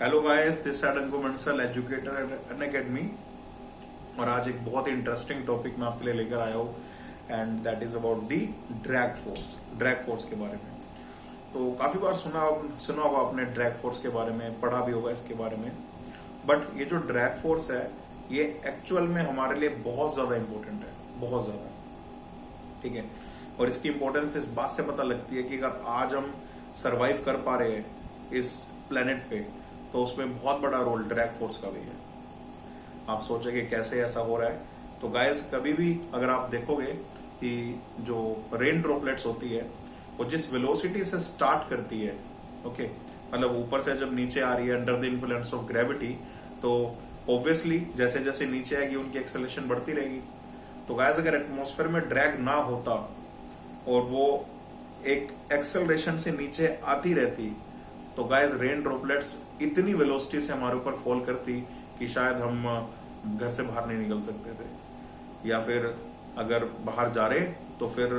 Hello guys, this is Ankur Bansal, educator eight Unacademy. और आज एक बहुत ही इंटरेस्टिंग टॉपिक मैं आपके लिए लेकर आया हूँ and that is about the drag force के बारे में। तो काफी बार सुना होगा आपने ड्रैग फोर्स के बारे में, पढ़ा भी होगा इसके बारे में। बट ये जो ड्रैग फोर्स है ये एक्चुअल में हमारे लिए बहुत ज्यादा इंपॉर्टेंट है, बहुत ज्यादा। ठीक है, और इसकी इंपॉर्टेंस इस बात से पता लगती है कि अगर आज हम सरवाइव कर पा रहे हैं इस प्लेनेट पे, तो उसमें बहुत बड़ा रोल ड्रैग फोर्स का भी है। आप सोचेंगे कैसे ऐसा हो रहा है? तो गाइस, कभी भी अगर आप देखोगे कि जो रेन ड्रॉपलेट्स होती है वो जिस वेलोसिटी से स्टार्ट करती है, ओके, मतलब ऊपर से जब नीचे आ रही है under the influence of gravity, तो ऑब्वियसली जैसे जैसे नीचे आएगी उनकी एक्सेलरेशन बढ़ती रहेगी। तो गाइस, अगर एटमॉस्फेयर में ड्रैग ना होता और वो एक एक्सेलरेशन से नीचे आती रहती, तो गाइस रेन ड्रॉपलेट्स इतनी वेलोसिटी से हमारे ऊपर फॉल करती कि शायद हम घर से बाहर नहीं निकल सकते थे, या फिर अगर बाहर जा रहे तो फिर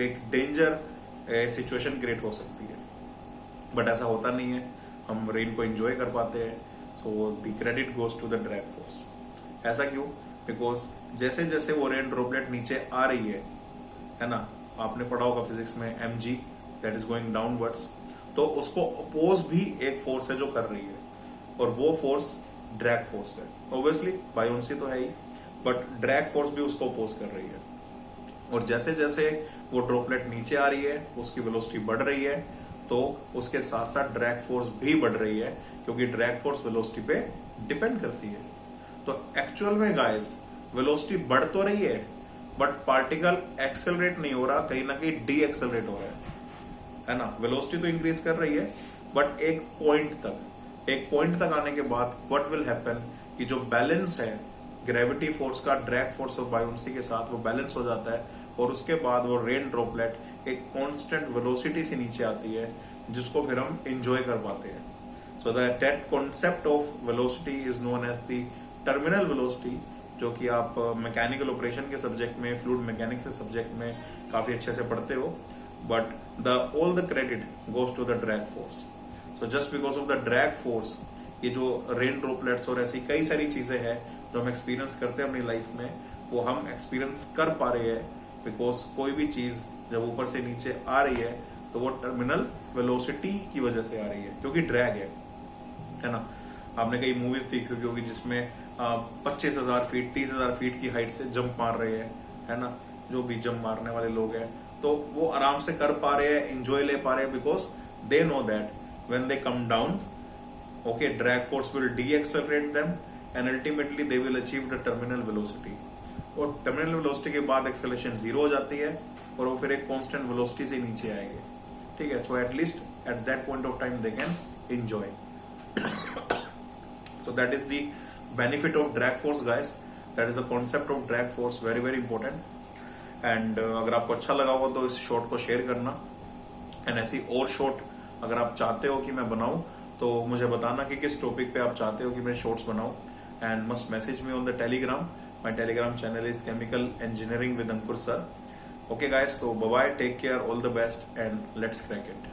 एक डेंजर सिचुएशन क्रिएट हो सकती है। बट ऐसा होता नहीं है, हम रेन को एंजॉय कर पाते हैं। So the credit goes to the drag force. ऐसा क्यों? बिकॉज जैसे जैसे वो रेन ड्रॉपलेट नीचे आ रही है ना, आपने पढ़ा होगा फिजिक्स में mg, that is going downwards, तो उसको अपोज भी एक फोर्स है जो कर रही है, और वो फोर्स ड्रैग फोर्स है। ऑब्वियसली बायोन्सी तो है ही, बट ड्रैग फोर्स भी उसको अपोज कर रही है। और जैसे जैसे वो ड्रॉपलेट नीचे आ रही है, उसकी वेलोसिटी बढ़ रही है, तो उसके साथ साथ ड्रैग फोर्स भी बढ़ रही है, क्योंकि ड्रैग फोर्स वेलोसिटी पे डिपेंड करती है। तो एक्चुअल में गाइस वेलोसिटी बढ़ तो रही है, बट पार्टिकल एक्सेलरेट नहीं हो रहा, कहीं ना कहीं डी एक्सेलरेट हो रहा है ना। वेलोसिटी तो इंक्रीज कर रही है, बट एक पॉइंट तक आने के बाद व्हाट विल हैपन कि जो बैलेंस है ग्रेविटी फोर्स का ड्रैग फोर्स और बायोन्सी के साथ, वो बैलेंस हो जाता है, और उसके बाद वो रेन ड्रॉपलेट एक कांस्टेंट वेलोसिटी से नीचे आती है, जिसको फिर हम एंजॉय कर पाते हैं। So that concept of velocity is known as the terminal velocity, जो कि आप मैकेनिकल ऑपरेशन के सब्जेक्ट में, फ्लूइड मैकेनिक्स के सब्जेक्ट में काफी अच्छे से पढ़ते हो। But all the credit goes to the drag force. So just because of the drag force, ये जो रेन ड्रॉपलेट्स और ऐसी कई सारी चीजें हैं जो हम एक्सपीरियंस करते हैं अपनी लाइफ में, वो हम एक्सपीरियंस कर पा रहे हैं बिकॉज कोई भी चीज जब ऊपर से नीचे आ रही है तो वो टर्मिनल वेलोसिटी की वजह से आ रही है, क्योंकि ड्रैग है ना। आपने कई मूवीज देखी होगी जिसमें 25,000 फीट 30,000 फीट की हाइट से जंप मार रहे हैं, है ना। जो भी जंप मारने वाले लोग हैं तो वो आराम से कर पा रहे हैं, एंजॉय ले पा रहे हैं, because they know that when they come down, okay, drag force will D-accelerate them and ultimately they will achieve the terminal velocity. और टर्मिनल वेलोसिटी के बाद एक्सेलरेशन 0 हो जाती है और वो फिर एक कांस्टेंट वेलोसिटी से नीचे आएंगे। ठीक है, so at least at that point of time they can enjoy. So that is the benefit of drag force guys, that is a concept of drag force, very very important. And अगर आपको अच्छा लगा हो तो इस शॉर्ट को share करना, and ऐसी और शॉर्ट अगर आप चाहते हो कि मैं बनाऊं तो मुझे बताना कि किस टॉपिक पे आप चाहते हो कि मैं शॉर्ट्स बनाऊं, and must message me on the Telegram. My Telegram channel is chemical engineering with Ankur sir. Okay guys, so bye bye, take care, all the best and let's crack it.